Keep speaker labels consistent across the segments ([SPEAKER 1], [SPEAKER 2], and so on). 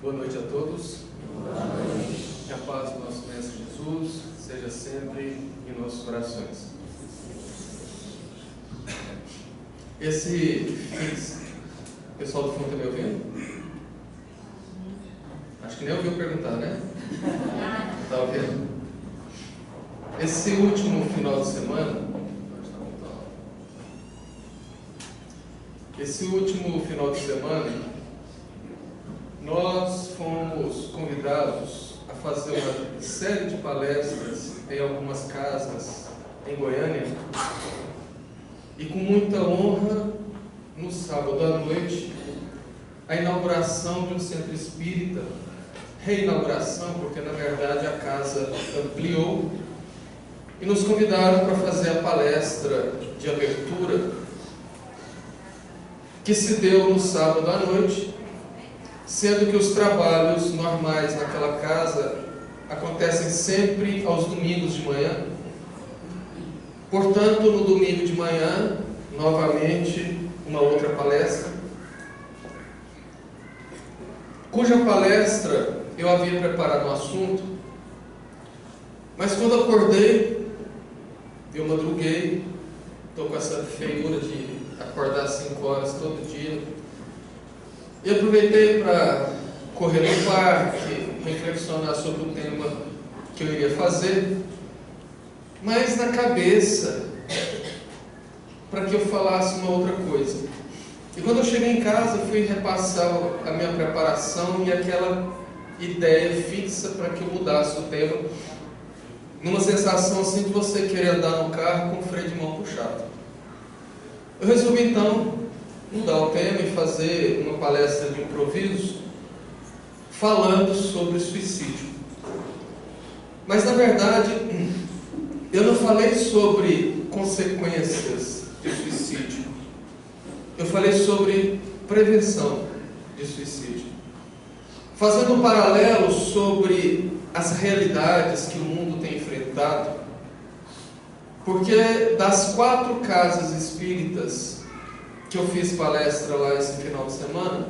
[SPEAKER 1] Boa noite a todos.
[SPEAKER 2] Boa noite.
[SPEAKER 1] Que a paz do nosso Mestre Jesus seja sempre em nossos corações. O pessoal do fundo está me ouvindo? Acho que nem ouviu perguntar, né? Está ouvindo? Esse último final de semana, nós fomos convidados a fazer uma série de palestras em algumas casas em Goiânia, e com muita honra, no sábado à noite, a inauguração de um centro espírita, reinauguração, porque na verdade a casa ampliou, e nos convidaram para fazer a palestra de abertura, que se deu no sábado à noite, sendo que os trabalhos normais naquela casa acontecem sempre aos domingos de manhã. Portanto, no domingo de manhã, novamente, uma outra palestra, cuja palestra eu havia preparado um assunto, mas quando acordei, eu madruguei, estou com essa feiura de acordar às 5 horas todo dia, e aproveitei para correr no parque, reflexionar sobre o tema que eu iria fazer, mas na cabeça, para que eu falasse uma outra coisa. E quando eu cheguei em casa, fui repassar a minha preparação e aquela ideia fixa para que eu mudasse o tema, numa sensação assim de você querer andar no carro com o freio de mão puxado. Eu resolvi então mudar o tema e fazer uma palestra de improviso falando sobre suicídio. Mas na verdade, eu não falei sobre consequências de suicídio. Eu falei sobre prevenção de suicídio. Fazendo um paralelo sobre as realidades que o mundo tem enfrentado, porque das 4 casas espíritas que eu fiz palestra lá esse final de semana,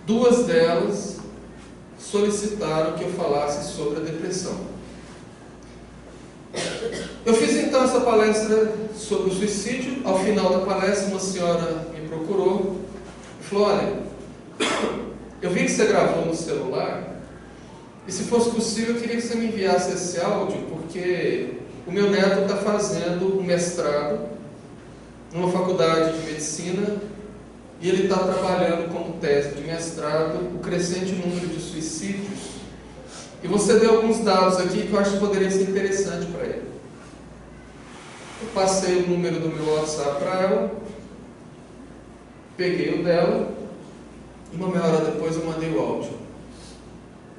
[SPEAKER 1] 2 delas solicitaram que eu falasse sobre a depressão. Eu fiz então essa palestra sobre o suicídio. Ao final da palestra, uma senhora me procurou e falou: olha, eu vi que você gravou no celular, e se fosse possível eu queria que você me enviasse esse áudio, porque o meu neto está fazendo um mestrado numa faculdade de medicina, e ele está trabalhando como tese de mestrado o crescente número de suicídios, e você deu alguns dados aqui que eu acho que poderia ser interessante para ele. Eu passei o número do meu WhatsApp para ela, peguei o dela, e uma meia hora depois eu mandei o áudio.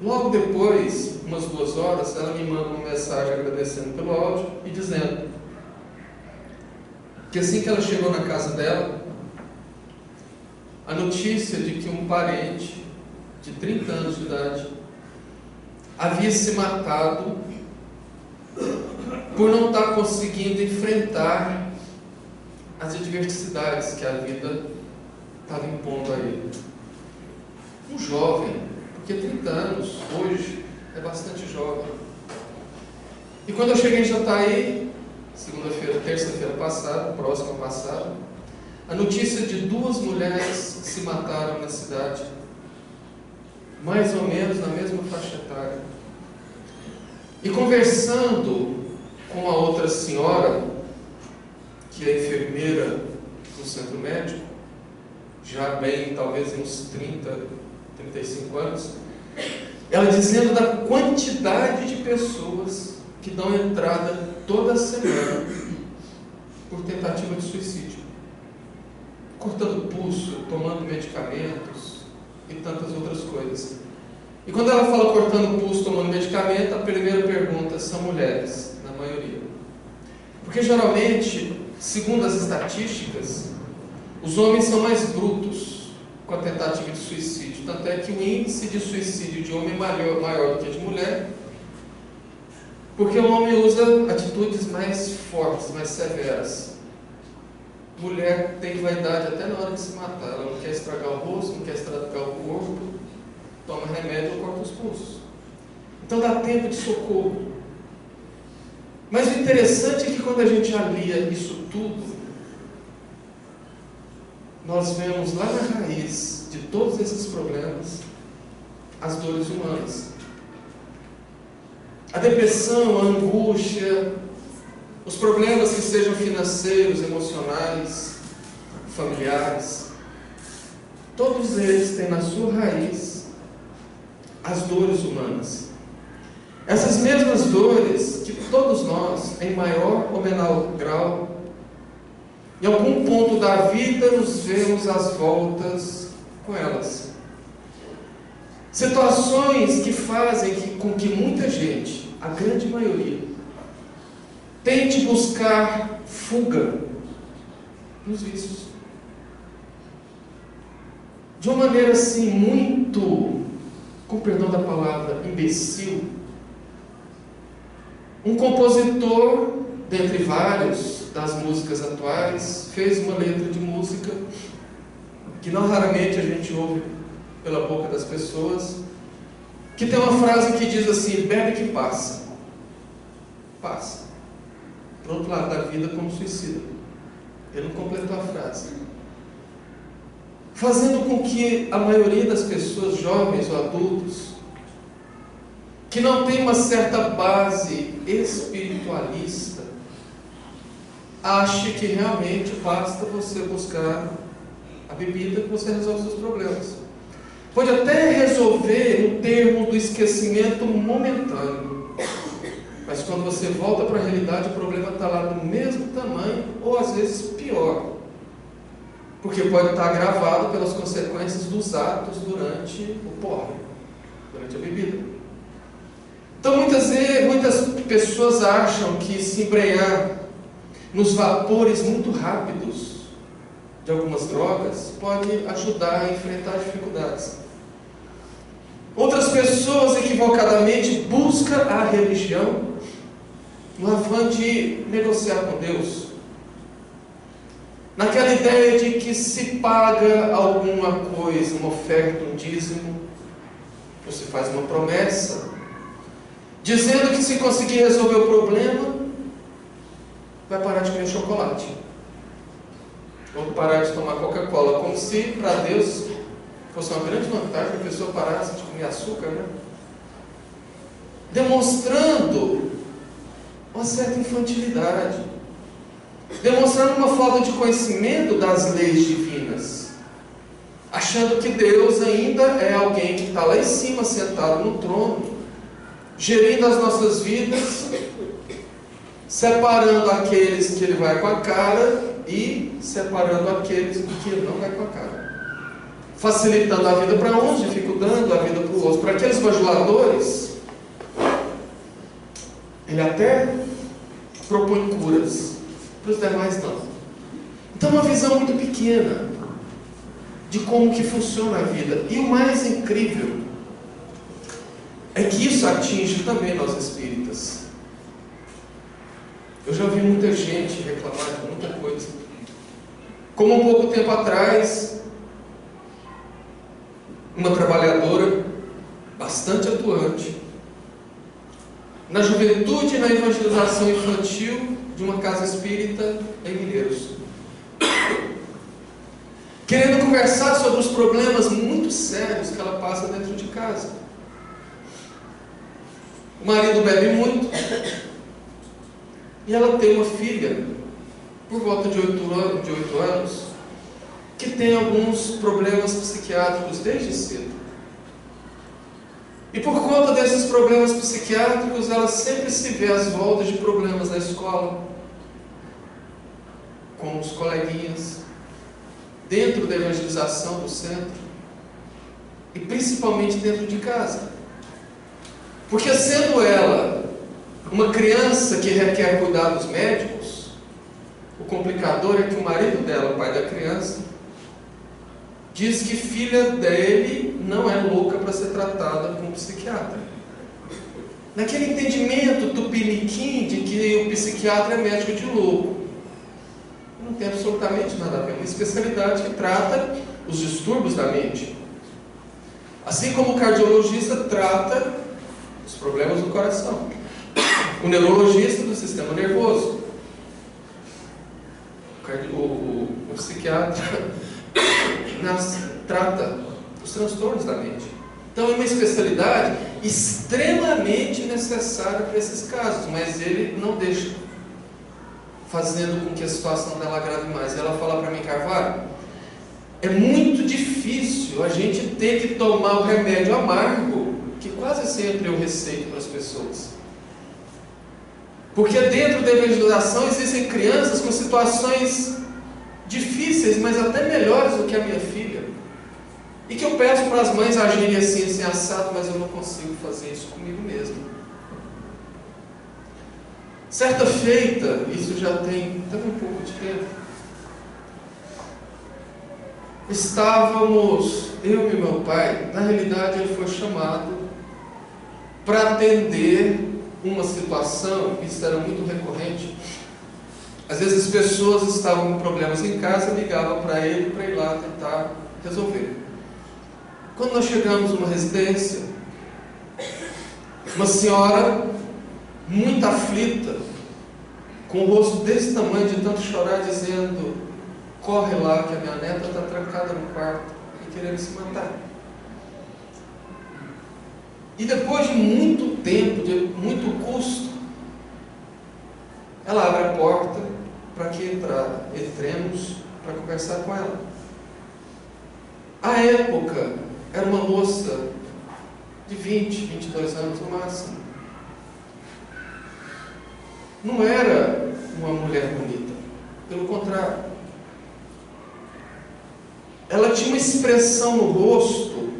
[SPEAKER 1] Logo depois, umas 2 horas, ela me manda uma mensagem agradecendo pelo áudio e dizendo que assim que ela chegou na casa dela, a notícia de que um parente de 30 anos de idade havia se matado por não estar conseguindo enfrentar as adversidades que a vida estava impondo a ele. Um jovem, porque 30 anos hoje é bastante jovem. E quando eu cheguei em Jataí, terça-feira passada, próxima passada, a notícia de 2 mulheres se mataram na cidade, mais ou menos na mesma faixa etária. E conversando com a outra senhora, que é enfermeira no centro médico, já bem, talvez uns 35 anos, ela dizendo da quantidade de pessoas que dão entrada toda semana por tentativa de suicídio, cortando pulso, tomando medicamentos e tantas outras coisas. E quando ela fala cortando pulso, tomando medicamento, a primeira pergunta são mulheres, na maioria. Porque geralmente, segundo as estatísticas, os homens são mais brutos com a tentativa de suicídio. Tanto é que o índice de suicídio de homem é maior do que de mulher, porque o homem usa atitudes mais fortes, mais severas. Mulher tem vaidade até na hora de se matar. Ela não quer estragar o rosto, não quer estragar o corpo, toma esposo. Então dá tempo de socorro. Mas o interessante é que quando a gente alia isso tudo, nós vemos lá na raiz de todos esses problemas as dores humanas. A depressão, a angústia, os problemas que sejam financeiros, emocionais, familiares, todos eles têm na sua raiz as dores humanas. Essas mesmas dores que todos nós, em maior ou menor grau, em algum ponto da vida nos vemos às voltas com elas. Situações que fazem com que muita gente, a grande maioria, tente buscar fuga nos vícios. De uma maneira assim muito, com perdão da palavra, imbecil. Um compositor, dentre vários das músicas atuais, fez uma letra de música que não raramente a gente ouve pela boca das pessoas, que tem uma frase que diz assim: bebe que passa. Passa. Para o outro lado da vida, como suicida. Ele não completou a frase. Fazendo com que a maioria das pessoas, jovens ou adultos, que não tem uma certa base espiritualista, ache que realmente basta você buscar a bebida que você resolve seus problemas. Pode até resolver no termo do esquecimento momentâneo, mas quando você volta para a realidade, o problema está lá do mesmo tamanho, ou às vezes pior, porque pode estar agravado pelas consequências dos atos durante o porre, durante a bebida. Então muitas pessoas acham que se embrenhar nos vapores muito rápidos de algumas drogas pode ajudar a enfrentar dificuldades. Outras pessoas equivocadamente buscam a religião no afã de negociar com Deus, naquela ideia de que se paga alguma coisa, uma oferta, um dízimo, você faz uma promessa, dizendo que se conseguir resolver o problema, vai parar de comer chocolate, ou parar de tomar Coca-Cola, como se para Deus fosse uma grande vantagem a pessoa parasse de comer açúcar, né? Demonstrando uma certa infantilidade, demonstrando uma falta de conhecimento das leis divinas, achando que Deus ainda é alguém que está lá em cima, sentado no trono, gerindo as nossas vidas, separando aqueles que Ele vai com a cara e separando aqueles que Ele não vai com a cara, facilitando a vida para uns, dificultando a vida para os outros. Para aqueles bajuladores, Ele até propõe curas, para os demais não. Então uma visão muito pequena de como que funciona a vida. E o mais incrível é que isso atinge também nós espíritas. Eu já vi muita gente reclamar de muita coisa. Como um pouco tempo atrás, uma trabalhadora bastante atuante na juventude e na evangelização infantil de uma casa espírita em Mineiros, querendo conversar sobre os problemas muito sérios que ela passa dentro de casa. O marido bebe muito e ela tem uma filha por volta de 8 anos que tem alguns problemas psiquiátricos desde cedo. E por conta desses problemas psiquiátricos, ela sempre se vê às voltas de problemas na escola, com os coleguinhas, dentro da evangelização do centro, e principalmente dentro de casa. Porque sendo ela uma criança que requer cuidados médicos, o complicador é que o marido dela, o pai da criança, diz que filha dele não é louca para ser tratada com um psiquiatra. Naquele entendimento tupiniquim de que o psiquiatra é médico de louco. Não tem absolutamente nada a ver. É uma especialidade que trata os distúrbios da mente. Assim como o cardiologista trata os problemas do coração, o neurologista do sistema nervoso, o psiquiatra trata os transtornos da mente. Então é uma especialidade extremamente necessária para esses casos, mas ele não deixa, fazendo com que a situação dela agrave mais. Ela fala para mim: Carvalho, é muito difícil a gente ter que tomar o remédio amargo que quase sempre eu receito para as pessoas. Porque dentro da evangelização existem crianças com situações difíceis, mas até melhores do que a minha filha. E que eu peço para as mães agirem assim, assim, assado, mas eu não consigo fazer isso comigo mesmo. Certa feita, isso já tem também um pouco de tempo, estávamos, eu e meu pai, na realidade ele foi chamado para atender uma situação, isso era muito recorrente. Às vezes as pessoas estavam com problemas em casa, ligavam para ele para ir lá tentar resolver. Quando nós chegamos numa residência, uma senhora muito aflita, com o rosto desse tamanho de tanto chorar, dizendo: corre lá que a minha neta está trancada no quarto e querendo se matar. E depois de muito tempo, de muito custo, ela abre a porta para que entremos para conversar com ela. À época, era uma moça de 20, 22 anos no máximo. Não era uma mulher bonita, pelo contrário. Ela tinha uma expressão no rosto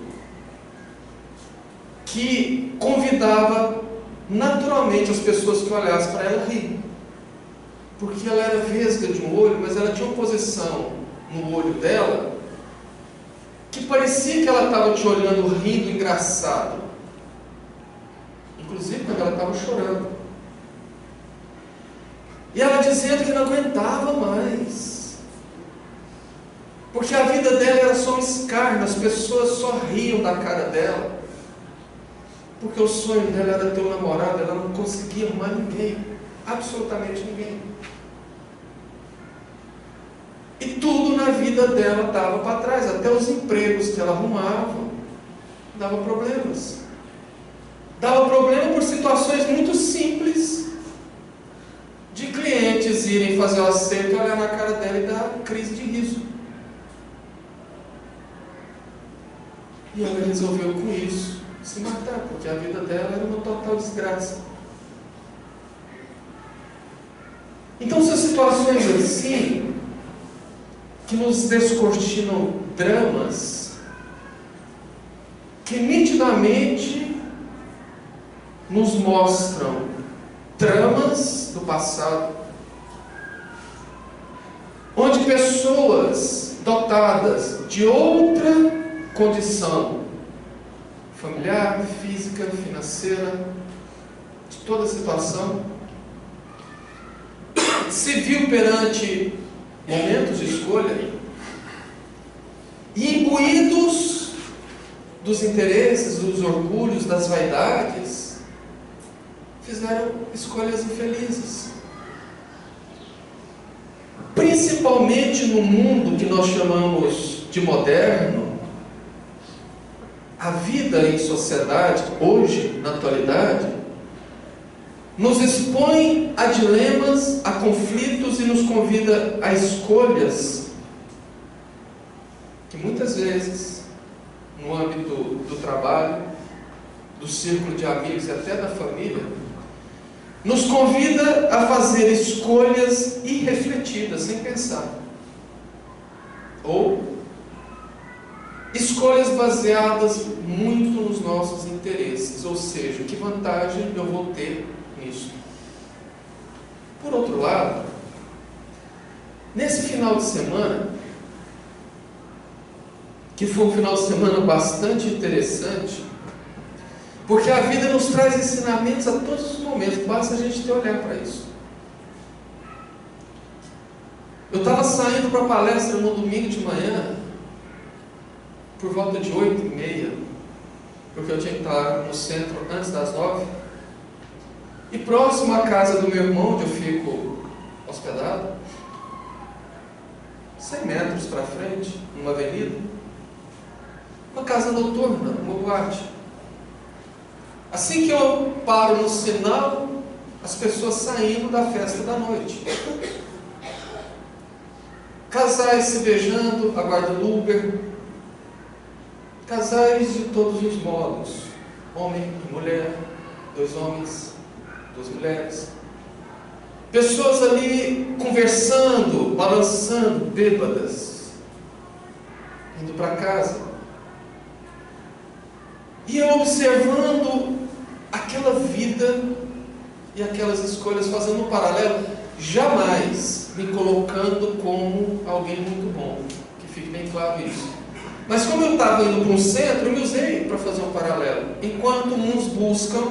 [SPEAKER 1] que convidava naturalmente as pessoas que olhassem para ela a rir. Porque ela era vesga de um olho, mas ela tinha uma posição no olho dela que parecia que ela estava te olhando rindo, engraçado. Inclusive quando ela estava chorando. E ela dizendo que não aguentava mais. Porque a vida dela era só um escárnio, as pessoas só riam da cara dela. Porque o sonho dela era ter um namorado, ela não conseguia arrumar ninguém, absolutamente ninguém. E tudo na vida dela dava para trás, até os empregos que ela arrumava, dava problemas. Dava problema por situações muito simples, de clientes irem fazer o acerto, olhar na cara dela e dar crise de riso. E ela resolveu com isso se matar, porque a vida dela era uma total desgraça. Então são situações assim que nos descortinam dramas que nitidamente nos mostram tramas do passado, onde pessoas dotadas de outra condição familiar, física, financeira, de toda a situação, se viu perante momentos de escolha e imbuídos dos interesses, dos orgulhos, das vaidades, fizeram escolhas infelizes. Principalmente no mundo que nós chamamos de moderno, a vida em sociedade, hoje, na atualidade, nos expõe a dilemas, a conflitos e nos convida a escolhas que muitas vezes, no âmbito do trabalho, do círculo de amigos e até da família, nos convida a fazer escolhas irrefletidas, sem pensar. Ou escolhas baseadas muito nos nossos interesses, ou seja, que vantagem eu vou ter nisso. Por outro lado, nesse final de semana, que foi um final de semana bastante interessante, porque a vida nos traz ensinamentos a todos os momentos, basta a gente ter olhar para isso. Eu estava saindo para a palestra no domingo de manhã, por volta de 8h30, porque eu tinha que estar no centro antes das 9. E próximo à casa do meu irmão, onde eu fico hospedado, 100 metros para frente, numa avenida, uma casa noturna, uma boate. Assim que eu paro no sinal, as pessoas saindo da festa da noite. Casais se beijando, aguardando Uber. Casais de todos os modos. Homem e mulher, 2 homens, 2 mulheres. Pessoas ali conversando, balançando, bêbadas, indo para casa. E eu observando aquela vida e aquelas escolhas, fazendo um paralelo, jamais me colocando como alguém muito bom, que fique bem claro isso. Mas como eu estava indo para um centro, eu me usei para fazer um paralelo. Enquanto uns buscam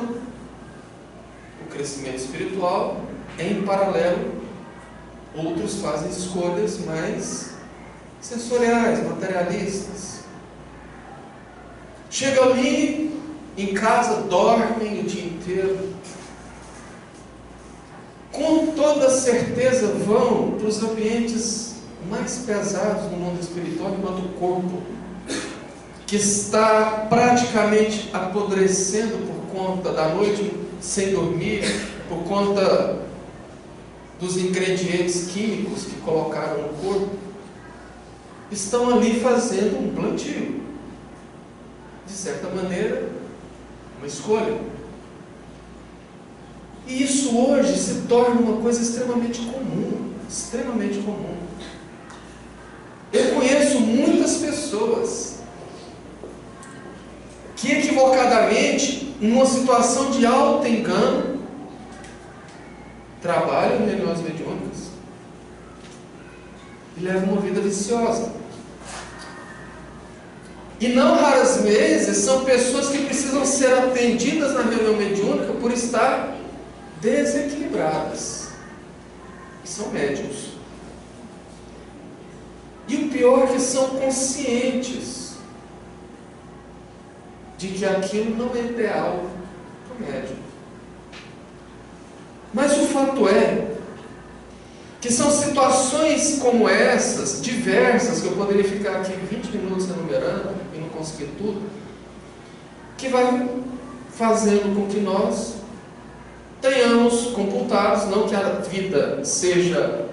[SPEAKER 1] o crescimento espiritual, em paralelo, outros fazem escolhas mais sensoriais, materialistas. Chegam ali em casa, dormem o dia inteiro. Com toda certeza vão para os ambientes mais pesados do mundo espiritual, enquanto o corpo, que está praticamente apodrecendo por conta da noite sem dormir, por conta dos ingredientes químicos que colocaram no corpo, estão ali fazendo um plantio. De certa maneira, uma escolha. E isso hoje se torna uma coisa extremamente comum. Extremamente comum. Eu conheço muitas pessoas que equivocadamente, numa situação de alto engano, trabalham em reuniões mediúnicas e levam uma vida viciosa. E não raras vezes são pessoas que precisam ser atendidas na reunião mediúnica por estar desequilibradas. E são médiuns. E o pior é que são conscientes de que aquilo não é ideal para o médium. Mas o fato é que são situações como essas, diversas, que eu poderia ficar aqui 20 minutos enumerando e não conseguir tudo, que vai fazendo com que nós tenhamos computados, não que a vida seja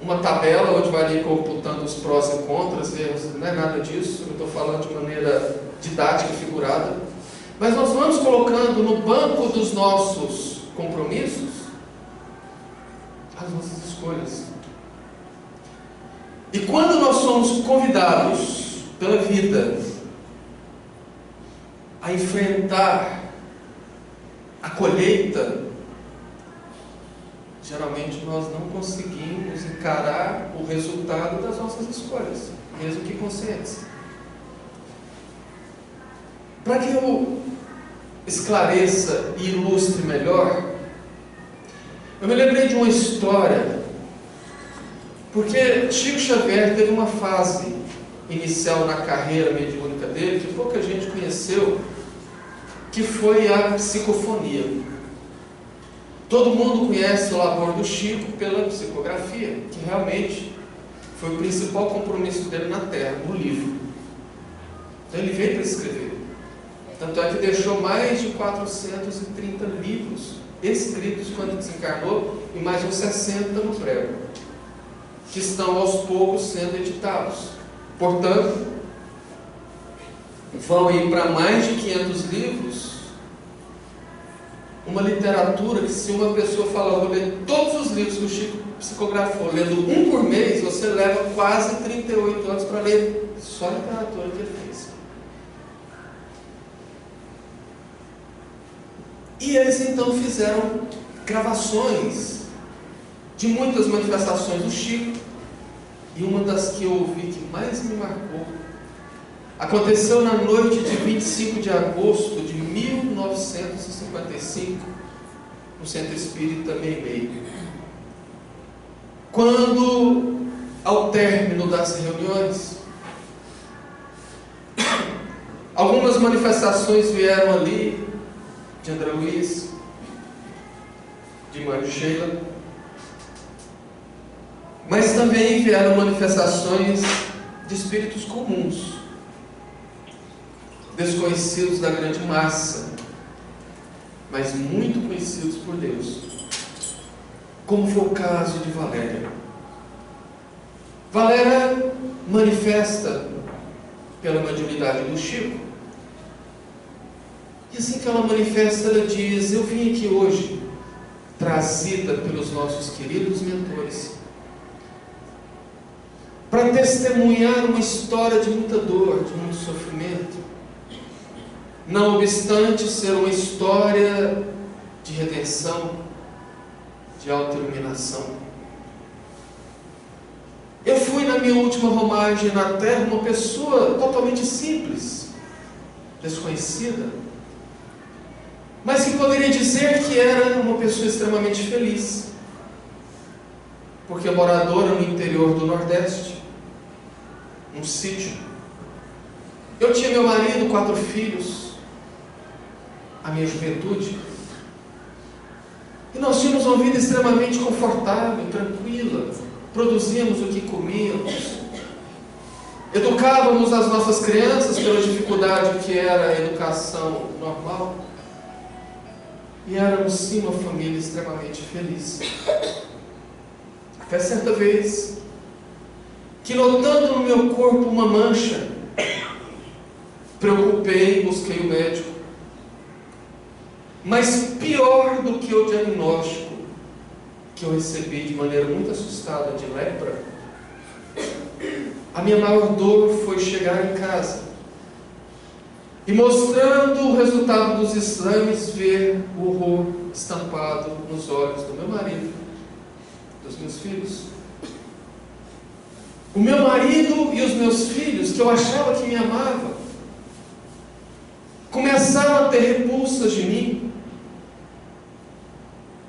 [SPEAKER 1] uma tabela onde vai ali computando os prós e contras, não é nada disso, eu estou falando de maneira didática e figurada, mas nós vamos colocando no banco dos nossos compromissos as nossas escolhas. E quando nós somos convidados pela vida a enfrentar a colheita, geralmente nós não conseguimos encarar o resultado das nossas escolhas, mesmo que conscientes. Para que eu esclareça e ilustre melhor, eu me lembrei de uma história, porque Chico Xavier teve uma fase inicial na carreira mediúnica dele, que pouca gente conheceu, que foi a psicofonia. Todo mundo conhece o labor do Chico pela psicografia, que realmente foi o principal compromisso dele na Terra, no livro. Então ele veio para escrever. Tanto é que deixou mais de 430 livros escritos quando desencarnou, e mais uns 60 no prego, que estão aos poucos sendo editados. Portanto, vão ir para mais de 500 livros, uma literatura que, se uma pessoa falar, vou ler todos os livros que o Chico psicografou, lendo um por mês, você leva quase 38 anos para ler só a literatura que ele fez. E eles então fizeram gravações de muitas manifestações do Chico, e uma das que eu ouvi que mais me marcou aconteceu na noite de 25 de agosto de 1955, no Centro Espírita Meimei, quando, ao término das reuniões, Algumas manifestações vieram ali, de André Luiz, de Mário Sheila, mas também vieram manifestações de espíritos comuns, desconhecidos da grande massa, mas muito conhecidos por Deus, como foi o caso de Valéria. Valéria manifesta pela mediunidade do Chico, e assim que ela manifesta, ela diz: eu vim aqui hoje, trazida pelos nossos queridos mentores, para testemunhar uma história de muita dor, de muito sofrimento, não obstante ser uma história de redenção, de autoiluminação. Eu fui na minha última romagem na Terra uma pessoa totalmente simples, desconhecida, mas que poderia dizer que era uma pessoa extremamente feliz, porque moradora no interior do Nordeste, num sítio. Eu tinha meu marido, 4 filhos, a minha juventude, e nós tínhamos uma vida extremamente confortável, tranquila, produzíamos o que comíamos, educávamos as nossas crianças pela dificuldade que era a educação normal, e éramos sim uma família extremamente feliz. Até certa vez que, notando no meu corpo uma mancha, preocupei, busquei o médico, mas pior do que o diagnóstico que eu recebi de maneira muito assustada de lepra, a minha maior dor foi chegar em casa e, mostrando o resultado dos exames, ver o horror estampado nos olhos do meu marido, dos meus filhos. O meu marido e os meus filhos, que eu achava que me amavam, começaram a ter repulsas de mim,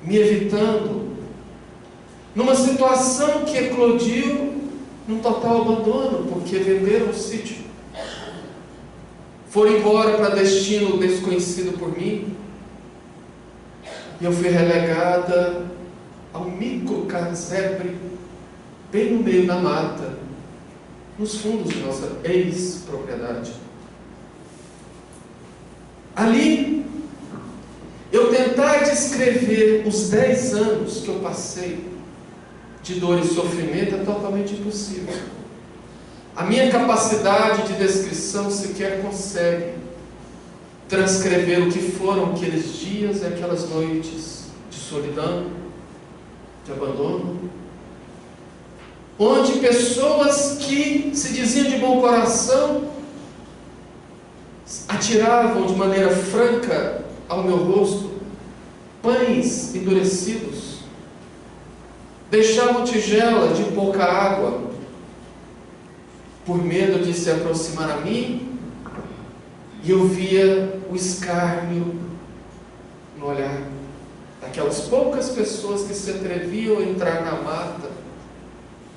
[SPEAKER 1] me evitando, numa situação que eclodiu num total abandono, porque venderam o sítio, foram embora para destino desconhecido por mim, e eu fui relegada ao micro casebre, bem no meio da mata, nos fundos de nossa ex-propriedade. Ali, eu tentar descrever os 10 anos que eu passei de dor e sofrimento é totalmente impossível. A minha capacidade de descrição sequer consegue transcrever o que foram aqueles dias e aquelas noites de solidão, de abandono, onde pessoas que se diziam de bom coração atiravam de maneira franca ao meu rosto pães endurecidos, deixavam tigela de pouca água, por medo de se aproximar a mim, e eu via o escárnio no olhar daquelas poucas pessoas que se atreviam a entrar na mata,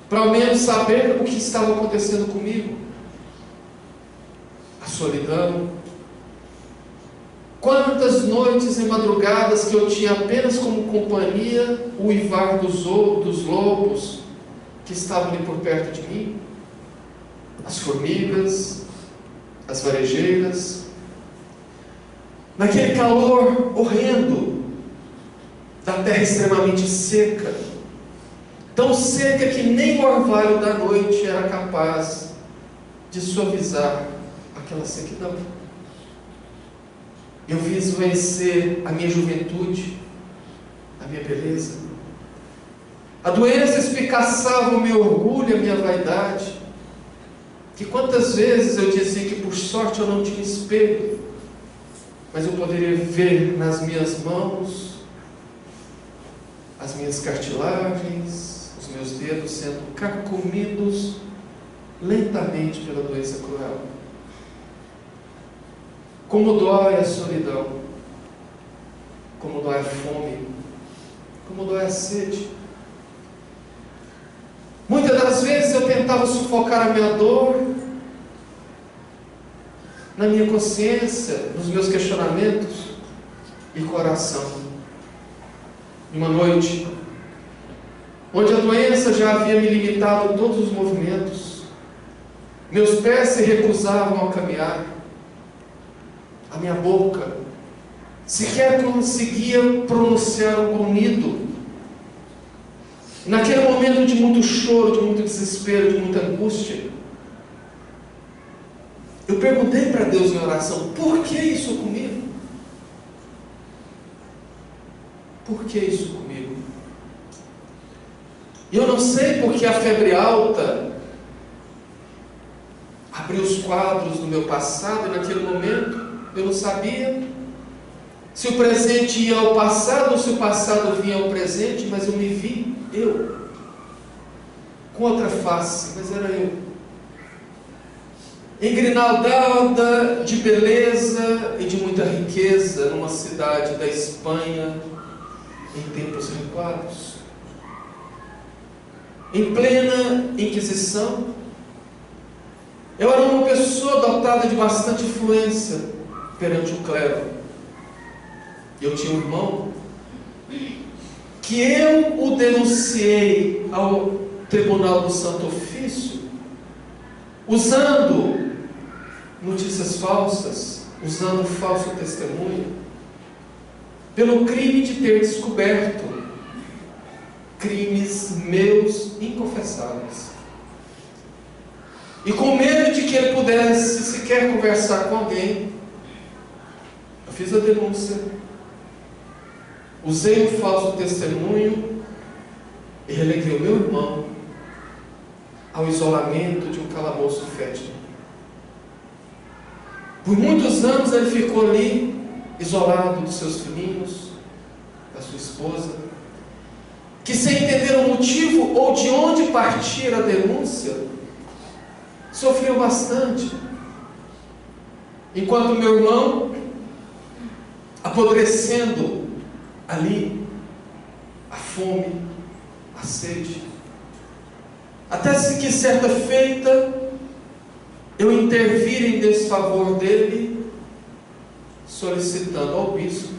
[SPEAKER 1] para ao menos saber o que estava acontecendo comigo. A solidão. Quantas noites e madrugadas que eu tinha apenas como companhia o uivar dos lobos que estavam ali por perto de mim, as formigas, as varejeiras, naquele calor horrendo da terra extremamente seca, tão seca que nem o orvalho da noite era capaz de suavizar aquela sequidão. Eu vi esvaecer a minha juventude, a minha beleza. A doença espicaçava o meu orgulho, a minha vaidade, que quantas vezes eu dizia que por sorte eu não tinha espelho, mas eu poderia ver nas minhas mãos as minhas cartilagens, os meus dedos sendo carcomidos lentamente pela doença cruel. Como dói a solidão, como dói a fome, como dói a sede. Muitas das vezes eu tentava sufocar a minha dor na minha consciência, nos meus questionamentos e coração. Uma noite, onde a doença já havia me limitado todos os movimentos, meus pés se recusavam a caminhar, a minha boca sequer conseguia pronunciar um grunhido. Naquele momento de muito choro, de muito desespero, de muita angústia, eu perguntei para Deus em oração: por que isso comigo? Por que isso comigo? E eu não sei porque a febre alta abriu os quadros do meu passado, e naquele momento eu não sabia se o presente ia ao passado ou se o passado vinha ao presente, mas eu me vi, eu, com outra face, mas era eu, engrinaldada de beleza e de muita riqueza, numa cidade da Espanha, em tempos recuados, em plena Inquisição. Eu era uma pessoa dotada de bastante influência perante o clero. Eu tinha um irmão que eu o denunciei ao Tribunal do Santo Ofício, usando notícias falsas, usando falso testemunho, pelo crime de ter descoberto crimes meus inconfessáveis. E com medo de que ele pudesse sequer conversar com alguém, eu fiz a denúncia, usei um falso testemunho e releguei o meu irmão ao isolamento de um calabouço fétido. Por muitos anos ele ficou ali, isolado dos seus filhinhos, da sua esposa, que sem entender o motivo ou de onde partir a denúncia, sofreu bastante. Enquanto meu irmão, apodrecendo ali, a fome, a sede, até que certa feita eu intervir em desfavor dele, solicitando ao bispo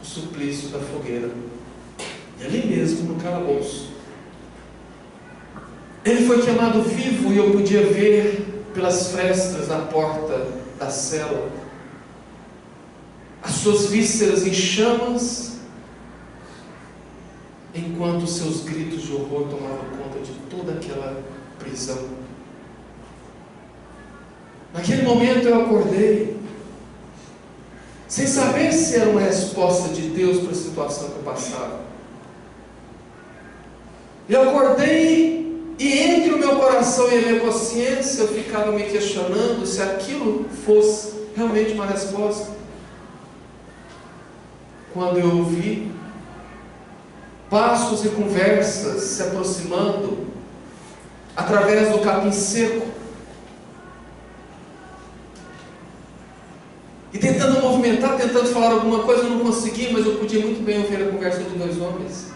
[SPEAKER 1] o suplício da fogueira, e ali mesmo no calabouço. Ele foi queimado vivo e eu podia ver pelas frestas da porta da cela as suas vísceras em chamas, enquanto seus gritos de horror tomavam conta de toda aquela prisão. Naquele momento eu acordei, sem saber se era uma resposta de Deus para a situação que eu passava. Eu acordei e entre o meu coração e a minha consciência eu ficava me questionando se aquilo fosse realmente uma resposta. Quando eu ouvi passos e conversas se aproximando através do capim seco, e tentando movimentar, tentando falar alguma coisa, eu não consegui, mas eu podia muito bem ouvir a conversa de dois homens,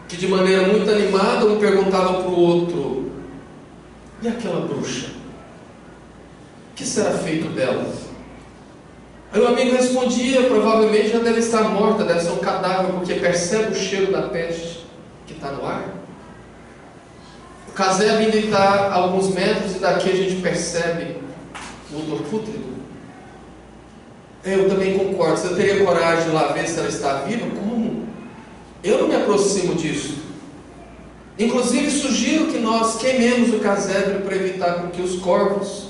[SPEAKER 1] que de maneira muito animada um perguntava para o outro: e aquela bruxa? O que será feito dela? Aí o amigo respondia: provavelmente já deve estar morta, deve ser um cadáver, porque percebe o cheiro da peste que está no ar. O casebre ainda está a alguns metros e daqui a gente percebe o odor pútrido. Eu também concordo. Você teria coragem de ir lá ver se ela está viva? Como? Eu não me aproximo disso. Inclusive sugiro que nós queimemos o casebre para evitar com que os corvos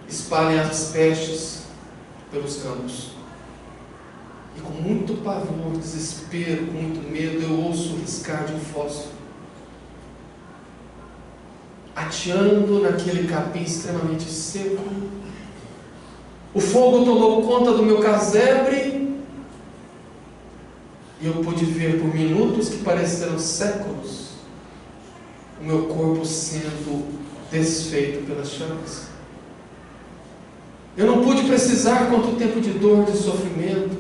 [SPEAKER 1] espalhem as pestes pelos campos. E com muito pavor, desespero, com muito medo, eu ouço o riscar de um fósforo, ateando naquele capim extremamente seco. O fogo tomou conta do meu casebre e eu pude ver por minutos que pareceram séculos o meu corpo sendo desfeito pelas chamas. Eu não pude precisar quanto tempo de dor, de sofrimento,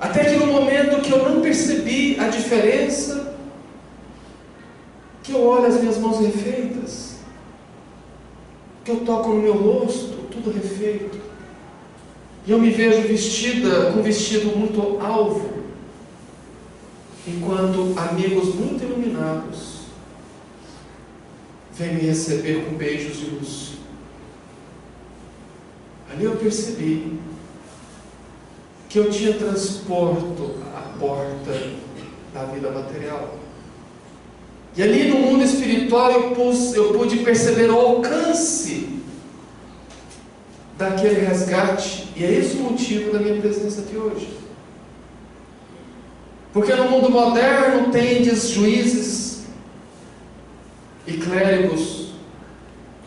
[SPEAKER 1] até que no momento que eu não percebi a diferença, que eu olho as minhas mãos refeitas, que eu toco no meu rosto, tudo refeito. E eu me vejo vestida com um vestido muito alvo, enquanto amigos muito iluminados vêm me receber com beijos de luz. Ali eu percebi que eu tinha transporto à porta da vida material. E ali no mundo espiritual eu pude perceber o alcance daquele resgate. E é esse o motivo da minha presença aqui hoje. Porque no mundo moderno tendes juízes e clérigos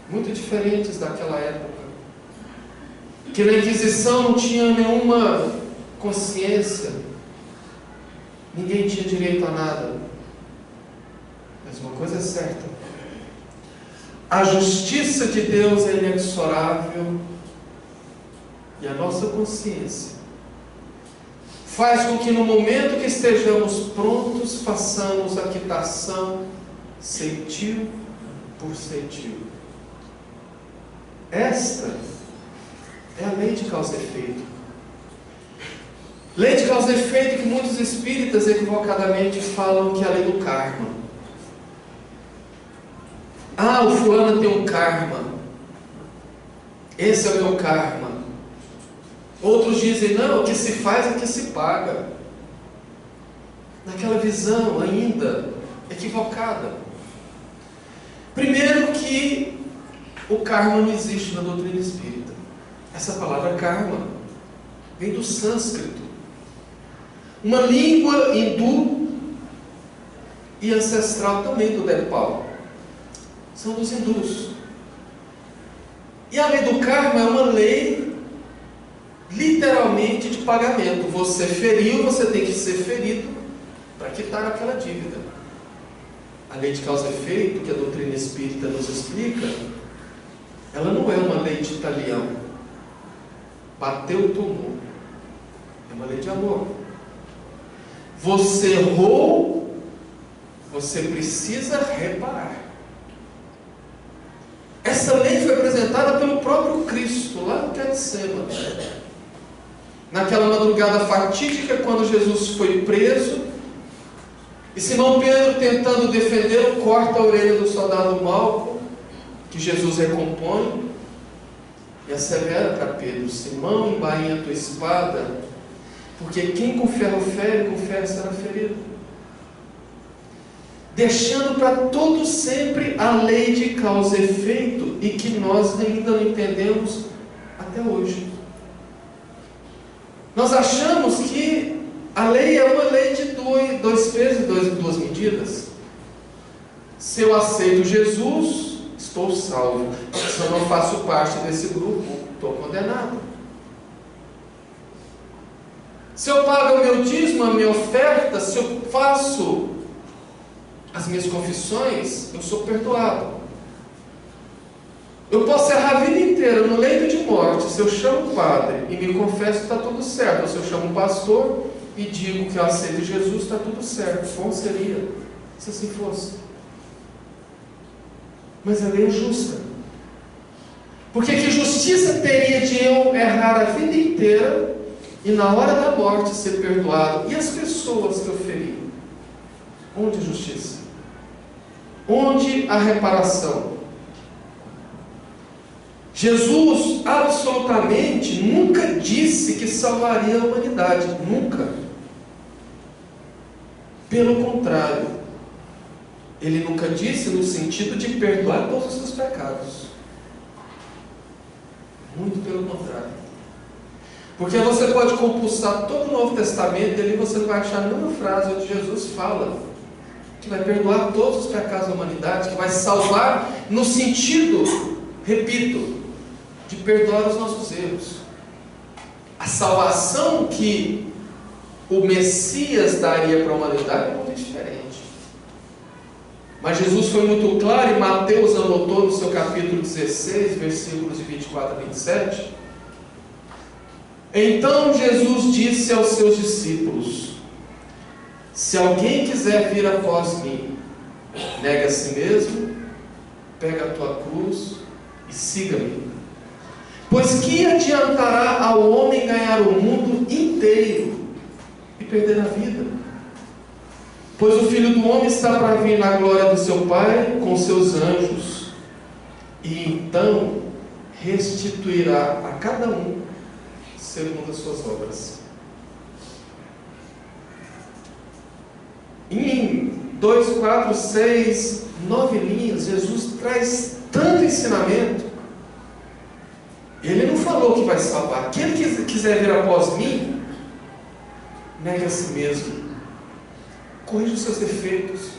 [SPEAKER 1] muito diferentes daquela época, que na Inquisição não tinha nenhuma consciência, ninguém tinha direito a nada. Mas uma coisa é certa: a justiça de Deus é inexorável, e a nossa consciência faz com que no momento que estejamos prontos, façamos a quitação ceitil por ceitil. Esta é a lei de causa e efeito. Lei de causa e efeito que muitos espíritas equivocadamente falam que é a lei do karma. Ah, o fulano tem um karma, esse é o meu karma. Outros dizem, não, o que se faz é o que se paga. Naquela visão ainda equivocada. Primeiro que o karma não existe na doutrina espírita. Essa palavra karma vem do sânscrito, uma língua hindu e ancestral também do Nepal. São dos hindus. E a lei do karma é uma lei literalmente de pagamento. Você feriu, você tem que ser ferido para quitar aquela dívida. A lei de causa e efeito, que a doutrina espírita nos explica, ela não é uma lei de talião. Bateu, tomou. É uma lei de amor. Você errou, você precisa reparar. Essa lei foi apresentada pelo próprio Cristo, lá no Getsemane. Naquela madrugada fatídica, quando Jesus foi preso, e Simão Pedro, tentando defendê-lo, corta a orelha do soldado Malco, que Jesus recompõe, e assevera para Pedro: Simão, embainha a tua espada, porque quem com ferro fere, com ferro será ferido. Deixando para todos sempre a lei de causa e efeito, e que nós ainda não entendemos até hoje. Nós achamos que a lei é uma lei de dois pesos e duas medidas. Se eu aceito Jesus, estou salvo. Se eu não faço parte desse grupo, estou condenado. Se eu pago o meu dízimo, a minha oferta, se eu faço as minhas confissões, eu sou perdoado. Eu posso errar a vida inteira no leito de morte. Se eu chamo o padre e me confesso, está tudo certo. Ou se eu chamo o pastor e digo que eu aceito Jesus, está tudo certo. Bom seria se assim fosse. Mas a lei é justa. Porque que justiça teria de eu errar a vida inteira e na hora da morte ser perdoado? E as pessoas que eu feri? Onde a justiça? Onde a reparação? Jesus absolutamente nunca disse que salvaria a humanidade. Nunca. Pelo contrário, ele nunca disse no sentido de perdoar todos os seus pecados. Muito pelo contrário. Porque você pode compulsar todo o Novo Testamento e ali você não vai achar nenhuma frase onde Jesus fala que vai perdoar todos os pecados da humanidade, que vai salvar no sentido, repito, de perdoar os nossos erros. A salvação que o Messias daria para a humanidade é muito diferente. Mas Jesus foi muito claro, e Mateus anotou no seu capítulo 16, versículos de 24 a 27. Então Jesus disse aos seus discípulos: se alguém quiser vir após mim, nega a si mesmo, pega a tua cruz e siga-me. Pois que adiantará ao homem ganhar o mundo inteiro e perder a vida? Pois o Filho do Homem está para vir na glória do seu Pai com seus anjos, e então restituirá a cada um segundo as suas obras. Em 2, 4, 6, 9 linhas, Jesus traz tanto ensinamento. Ele não falou que vai salvar. Aquele que quiser vir após mim, negue a si mesmo, corrija os seus defeitos,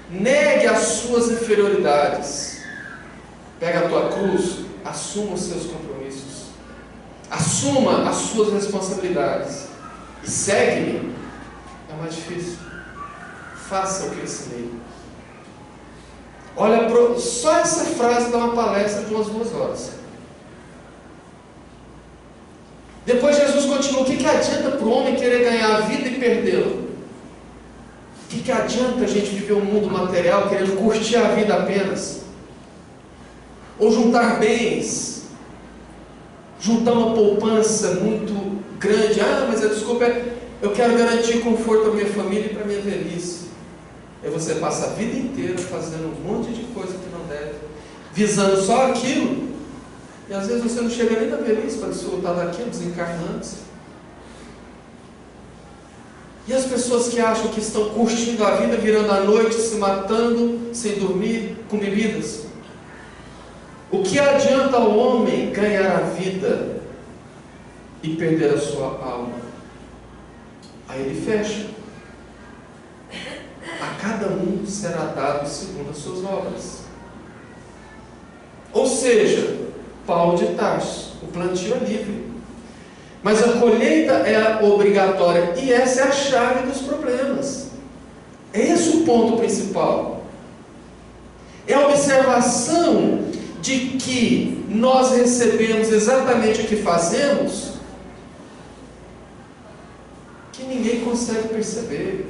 [SPEAKER 1] negue as suas inferioridades, pega a tua cruz, assuma os seus compromissos, assuma as suas responsabilidades e segue-me. É mais difícil. Faça o que eu ensinei. Olha, só essa frase dá uma palestra de umas 2 horas. Depois Jesus continua: o que adianta para o homem querer ganhar a vida e perdê-la? O que adianta a gente viver um mundo material querendo curtir a vida apenas? Ou juntar bens, juntar uma poupança muito grande. Mas a desculpa é: eu quero garantir conforto à minha família e para a minha velhice. Aí você passa a vida inteira fazendo um monte de coisa que não deve, visando só aquilo, e às vezes você não chega nem na velhice para desfrutar daquilo, desencarnando-se. E as pessoas que acham que estão curtindo a vida, virando a noite, se matando, sem dormir, com bebidas. O que adianta ao homem ganhar a vida e perder a sua alma? Aí ele fecha: a cada um será dado segundo as suas obras. Ou seja, Paulo de Tarso, o plantio é livre, mas a colheita é obrigatória, e essa é a chave dos problemas. É esse o ponto principal. É a observação de que nós recebemos exatamente o que fazemos, que ninguém consegue perceber.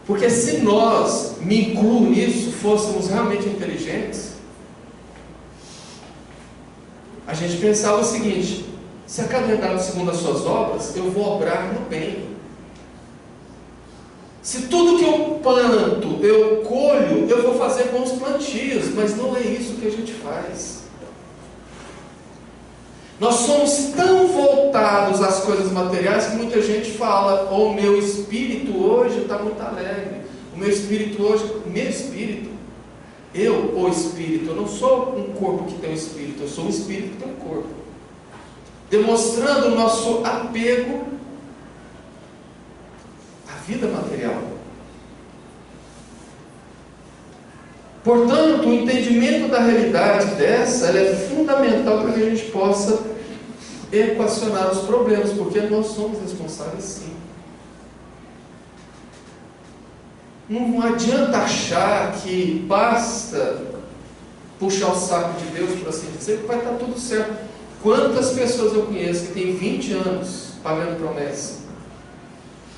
[SPEAKER 1] Porque se nós, me incluo nisso, fôssemos realmente inteligentes, a gente pensava o seguinte: se a cada um é dado segundo as suas obras, eu vou obrar no bem. Se tudo que eu planto, eu colho, eu vou fazer bons plantios. Mas não é isso que a gente faz. Nós somos tão voltados às coisas materiais que muita gente fala: o meu espírito hoje está muito alegre. O meu espírito hoje, o espírito, eu não sou um corpo que tem um espírito, eu sou um espírito que tem um corpo. Demonstrando o nosso apego à vida material. Portanto, o entendimento da realidade dessa, ela é fundamental para que a gente possa equacionar os problemas, porque nós somos responsáveis, sim. Não adianta achar que basta puxar o saco de Deus, por assim dizer, que vai estar tudo certo. Quantas pessoas eu conheço que tem 20 anos pagando promessa,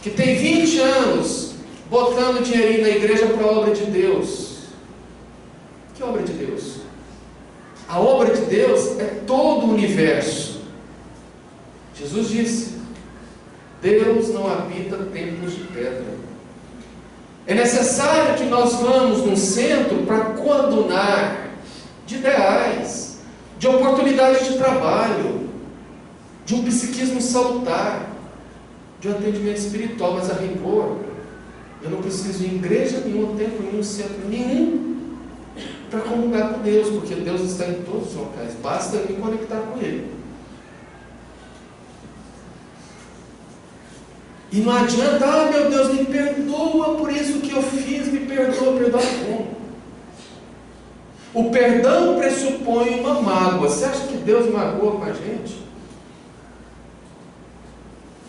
[SPEAKER 1] que tem 20 anos botando dinheirinho na igreja para a obra de Deus? Que obra de Deus? A obra de Deus é todo o universo. Jesus disse: Deus não habita templos de pedra. É necessário que nós vamos num centro para coadunar de ideais, de oportunidades de trabalho, de um psiquismo salutar, de um atendimento espiritual. Mas a rigor, eu não preciso ir em igreja nenhuma, templo nenhum, centro nenhum para comungar com Deus, porque Deus está em todos os locais, basta eu me conectar com Ele. E não adianta: meu Deus, me perdoa por isso que eu fiz, me perdoa como? O perdão pressupõe uma mágoa. Você acha que Deus magoa com a gente?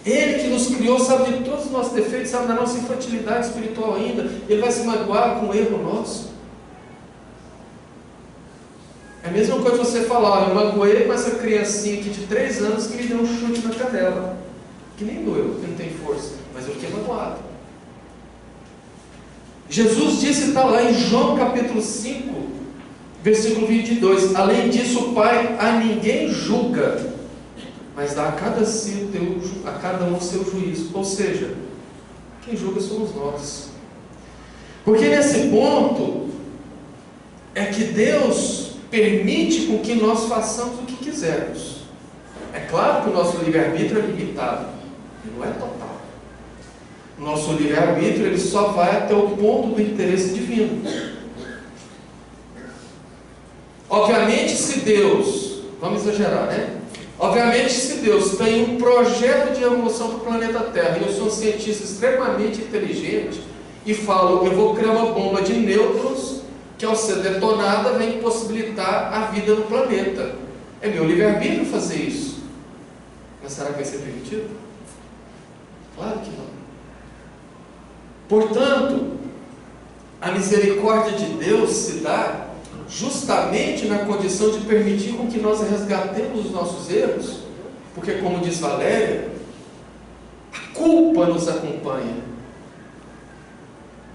[SPEAKER 1] Ele que nos criou, sabe de todos os nossos defeitos, sabe da nossa infantilidade espiritual ainda. Ele vai se magoar com um erro nosso? É a mesma coisa você falar: eu magoei com essa criancinha aqui de 3 anos que me deu um chute na canela, que nem doeu, porque não tem força, mas eu fiquei magoado. Jesus disse, está lá em João capítulo 5, Versículo 22. Além disso, o Pai a ninguém julga, mas dá a cada um seu juízo. Ou seja, quem julga somos nós. Porque nesse ponto é que Deus permite com que nós façamos o que quisermos. É claro que o nosso livre-arbítrio é limitado, não é total. O nosso livre-arbítrio ele só vai até o ponto do interesse divino. Obviamente, se Deus, vamos exagerar, né? Obviamente, se Deus tem um projeto de evolução para o planeta Terra, e eu sou um cientista extremamente inteligente, e falo, eu vou criar uma bomba de nêutrons, que ao ser detonada, vem possibilitar a vida no planeta. É meu livre-arbítrio fazer isso. Mas será que vai ser permitido? Claro que não. Portanto, a misericórdia de Deus se dá justamente na condição de permitir com que nós resgatemos os nossos erros, porque, como diz Valéria, a culpa nos acompanha.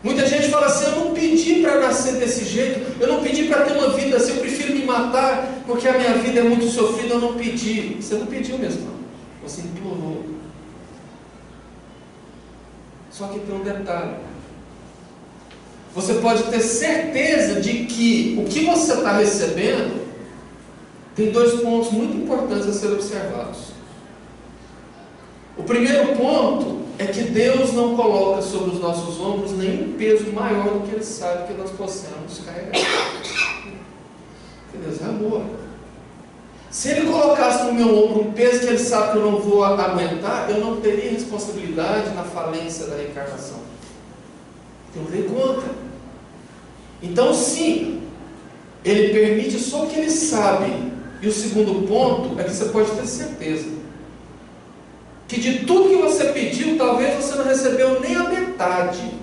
[SPEAKER 1] Muita gente fala assim, eu não pedi para nascer desse jeito, eu não pedi para ter uma vida assim, eu prefiro me matar, porque a minha vida é muito sofrida, eu não pedi. Você não pediu mesmo, não. Você implorou. Só que tem um detalhe. Você pode ter certeza de que o que você está recebendo tem dois pontos muito importantes a serem observados. O primeiro ponto é que Deus não coloca sobre os nossos ombros nenhum peso maior do que Ele sabe que nós possamos carregar. Porque Deus é amor. Se Ele colocasse no meu ombro um peso que Ele sabe que eu não vou aguentar, eu não teria responsabilidade na falência da reencarnação. Eu dei conta. Então, sim, Ele permite só o que Ele sabe. E o segundo ponto é que você pode ter certeza que de tudo que você pediu, talvez você não recebeu nem a metade.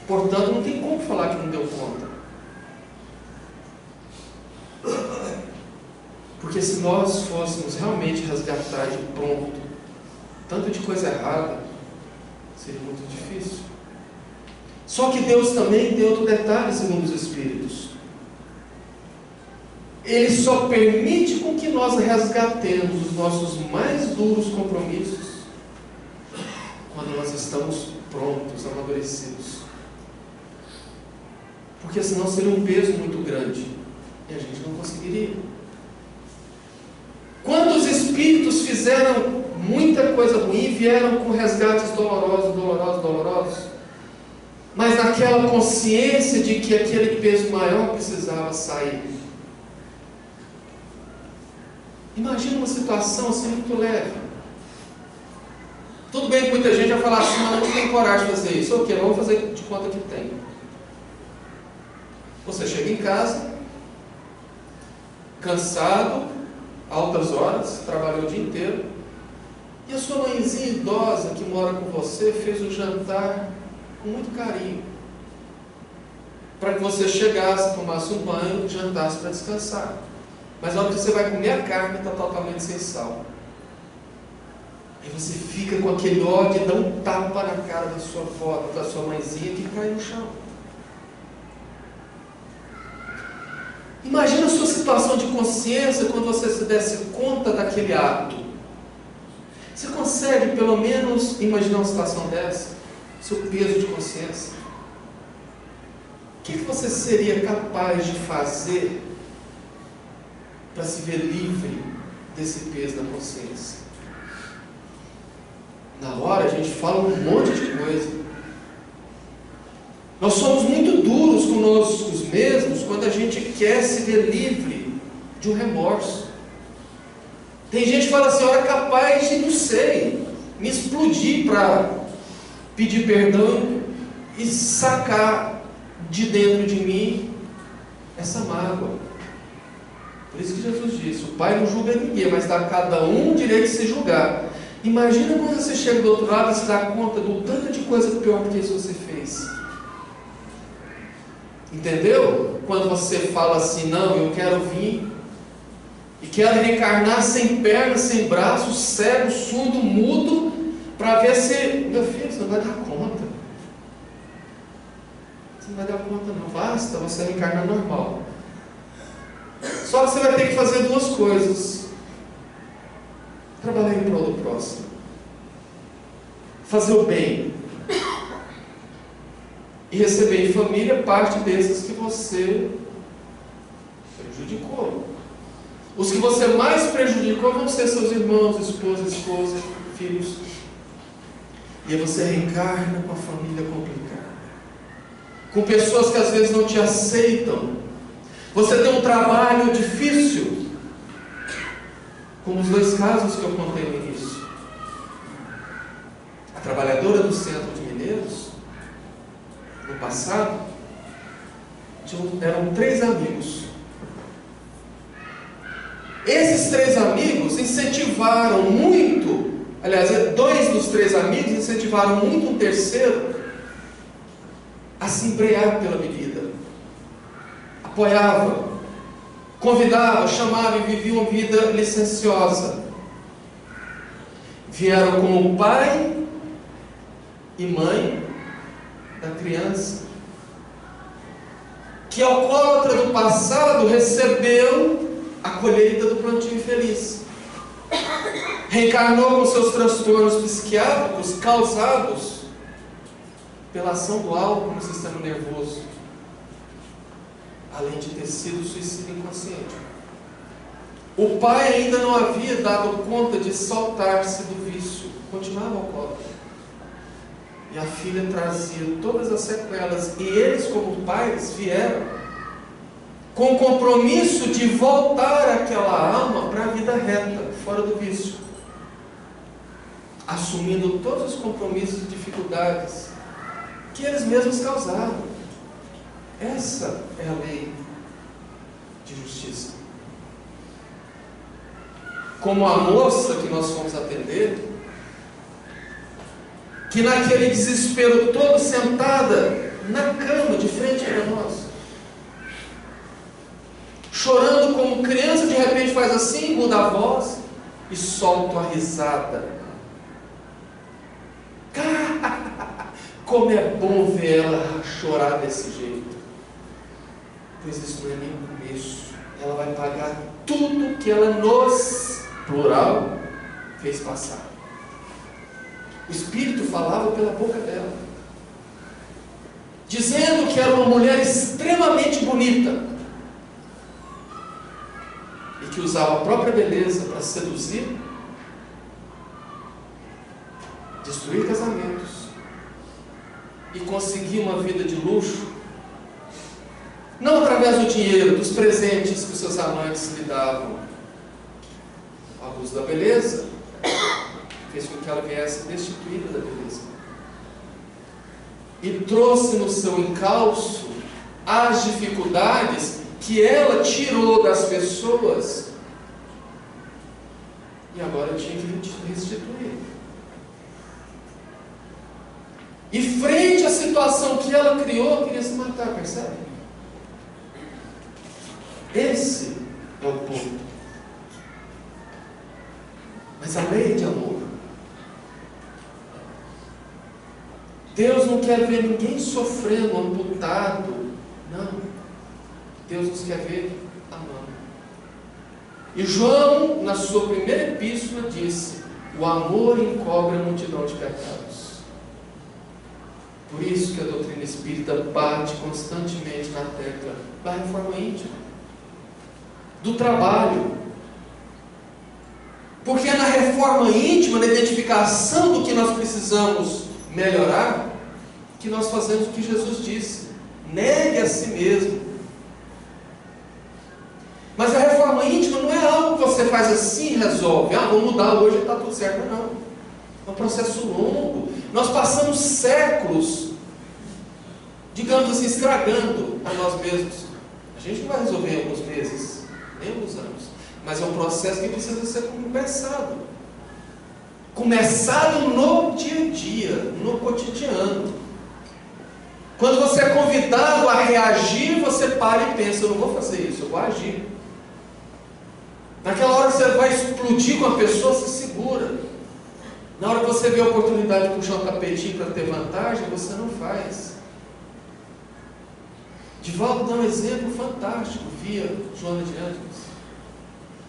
[SPEAKER 1] Portanto, não tem como falar que não deu conta. Porque se nós fôssemos realmente resgatar de pronto tanto de coisa errada, seria muito difícil. Só que Deus também tem outro detalhe, segundo os Espíritos. Ele só permite com que nós resgatemos os nossos mais duros compromissos quando nós estamos prontos, amadurecidos. Porque senão seria um peso muito grande e a gente não conseguiria. Quantos espíritos fizeram muita coisa ruim, vieram com resgates dolorosos, mas naquela consciência de que aquele peso maior precisava sair. Imagina uma situação assim muito leve. Tudo bem que muita gente vai falar assim, mas eu não tenho coragem de fazer isso. Ok, vamos fazer de conta que tem. Você chega em casa, cansado, altas horas, trabalhou o dia inteiro, e a sua mãezinha idosa que mora com você fez o jantar com muito carinho, para que você chegasse, tomasse um banho, jantasse para descansar. Mas na hora que você vai comer a carne, está totalmente sem sal. Aí você fica com aquele ódio e dá um tapa na cara da sua avó, da sua mãezinha que cai no chão. Imagina a sua situação de consciência quando você se desse conta daquele ato. Você consegue pelo menos imaginar uma situação dessa? Seu peso de consciência. O que você seria capaz de fazer para se ver livre desse peso da consciência? Na hora a gente fala um monte de coisa. Nós somos muito duros conosco mesmos quando a gente quer se ver livre de um remorso. Tem gente que fala assim, eu era capaz de, não sei, me explodir para pedir perdão e sacar de dentro de mim essa mágoa. Por isso que Jesus disse, o Pai não julga ninguém, mas dá a cada um o direito de se julgar. Imagina quando você chega do outro lado e se dá conta do tanto de coisa pior do que isso você fez. Entendeu? Quando você fala assim, não, eu quero vir e quero reencarnar sem pernas, sem braços, cego, surdo, mudo, para ver se, meu filho, você não vai dar conta. Você não vai dar conta não, basta você reencarnar normal. Só que você vai ter que fazer duas coisas: trabalhar em prol do próximo, fazer o bem, e receber em família parte desses que você prejudicou. Os que você mais prejudicou vão ser seus irmãos, esposa, filhos. E aí você reencarna com a família complicada, com pessoas que às vezes não te aceitam. Você tem um trabalho difícil, como os dois casos que eu contei no início. A trabalhadora do Centro de Mineiros, no passado, eram 3 amigos. Esses 3 amigos incentivaram muito, aliás, 2 dos 3 amigos incentivaram muito um terceiro a se embrear pela bebida. Apoiava, convidava, chamava e vivia uma vida licenciosa. Vieram como pai e mãe da criança, que alcoólatra do passado recebeu a colheita do plantio infeliz. Reencarnou com seus transtornos psiquiátricos causados pela ação do álcool no sistema nervoso, além de ter sido suicídio inconsciente. O pai ainda não havia dado conta de soltar-se do vício, continuava alcoólatra. E a filha trazia todas as sequelas, e eles, como pais, vieram com o compromisso de voltar aquela alma para a vida reta, fora do vício, assumindo todos os compromissos e dificuldades que eles mesmos causaram. Essa é a lei de justiça. Como a moça que nós fomos atender, que naquele desespero todo, sentada na cama de frente para nós, chorando como criança, de repente faz assim, muda a voz e solta uma risada. Como é bom ver ela chorar desse jeito. Pois isso não é nem o começo. Ela vai pagar tudo que ela nos, plural, fez passar. O Espírito falava pela boca dela, dizendo que era uma mulher extremamente bonita e que usava a própria beleza para seduzir, destruir casamentos e conseguir uma vida de luxo, não através do dinheiro, dos presentes que os seus amantes lhe davam. O abuso da beleza fez com que ela viesse destituída da beleza e trouxe no seu encalço as dificuldades que ela tirou das pessoas e agora tinha que restituir. E frente à situação que ela criou, queria se matar, percebe? Esse é o ponto. Mas a lei de amor. Deus não quer ver ninguém sofrendo, amputado. Não. Deus nos quer ver amando. E João, na sua primeira epístola, disse: o amor encobre a multidão de pecados. Por isso que a doutrina espírita bate constantemente na tecla da reforma íntima, do trabalho. Porque é na reforma íntima, na identificação do que nós precisamos melhorar, que nós fazemos o que Jesus disse: negue a si mesmo. Mas a reforma íntima não é algo que você faz assim e resolve. Vou mudar hoje e está tudo certo. Não. É um processo longo. Nós passamos séculos, digamos assim, estragando a nós mesmos. A gente não vai resolver em alguns meses, nem alguns anos. Mas é um processo que precisa ser começado. Começado no dia a dia, no cotidiano. Quando você é convidado a reagir, você para e pensa: eu não vou fazer isso, eu vou agir. Naquela hora que você vai explodir com a pessoa, se segura. Na hora que você vê a oportunidade de puxar um tapetinho para ter vantagem, você não faz. Divaldo dá um exemplo fantástico via Joana de Ângeles.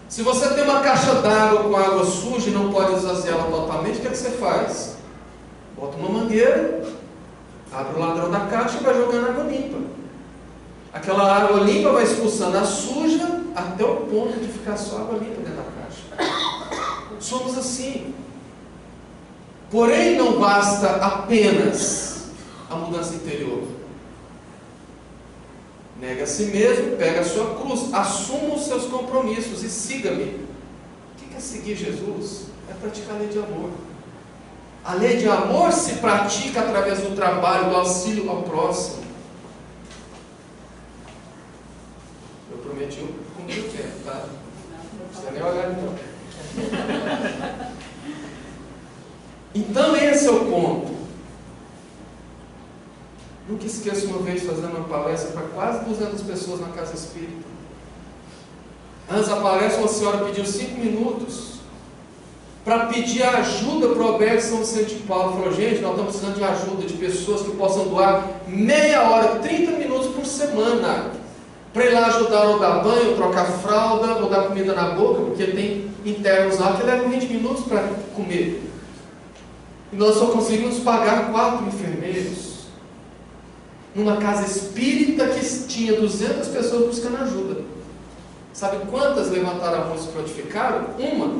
[SPEAKER 1] Se você tem uma caixa d'água com água suja e não pode esvaziá-la totalmente, o que é que você faz? Bota uma mangueira, abre o ladrão da caixa e vai jogando água limpa. Aquela água limpa vai expulsando a suja até o ponto de ficar só água limpa dentro da caixa. Somos assim. Porém, não basta apenas a mudança interior. Nega a si mesmo, pega a sua cruz, assuma os seus compromissos e siga-me. O que é seguir Jesus? É praticar a lei de amor. A lei de amor se pratica através do trabalho, do auxílio ao próximo. Eu prometi cumprir o tempo, tá? Não precisa nem olhar então. Então esse é o ponto. Nunca esqueço uma vez fazendo uma palestra para quase 200 pessoas na casa espírita. Antes da palestra, uma senhora pediu 5 minutos para pedir ajuda para o Albergue São Vicente de Paulo. Falou, gente, nós estamos precisando de ajuda, de pessoas que possam doar meia hora, 30 minutos por semana, para ir lá ajudar ou dar banho, ou trocar fralda, ou dar comida na boca, porque tem internos lá que levam 20 minutos para comer. E nós só conseguimos pagar 4 enfermeiros. Numa casa espírita que tinha 200 pessoas buscando ajuda. Sabe quantas levantaram a mão e se prontificaram? Uma.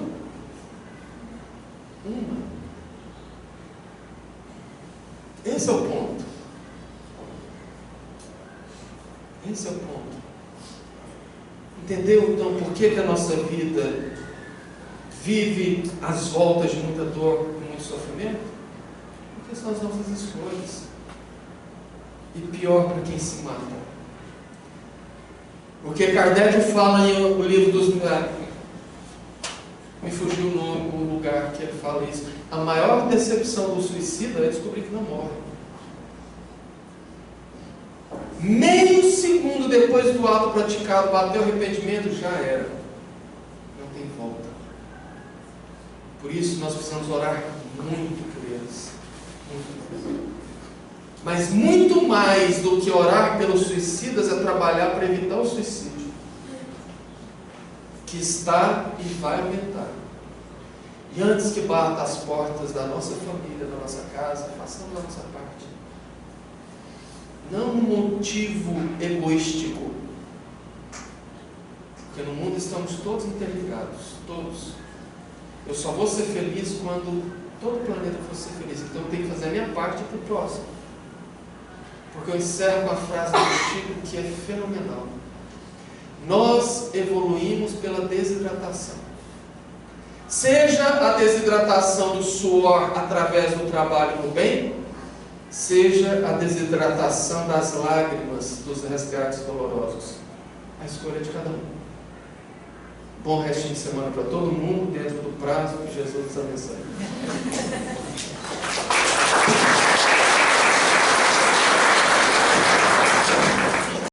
[SPEAKER 1] Esse é o ponto. Esse é o ponto. Entendeu então por que a nossa vida vive às voltas de muita dor e muito sofrimento? Porque são as nossas escolhas. E pior para quem se mata. Porque Kardec fala no livro dos milagres. Me fugiu o nome, o lugar que ele fala isso. A maior decepção do suicida é descobrir que não morre. Meio segundo depois do ato praticado, bateu o arrependimento, já era. Não tem volta. Por isso nós precisamos orar muito por eles. Mas muito mais do que orar pelos suicidas é trabalhar para evitar o suicídio, que está e vai aumentar. E antes que bata as portas da nossa família, da nossa casa, façamos a nossa parte. Não um motivo egoístico, porque no mundo estamos todos interligados, todos. Eu só vou ser feliz quando todo o planeta for ser feliz, então eu tenho que fazer a minha parte para o próximo. Porque eu encerro com a frase do Chico que é fenomenal. Nós evoluímos pela desidratação. Seja a desidratação do suor através do trabalho no bem, seja a desidratação das lágrimas dos resgates dolorosos. A escolha é de cada um. Bom restinho de semana para todo mundo, dentro do prazo que Jesus nos abençoe.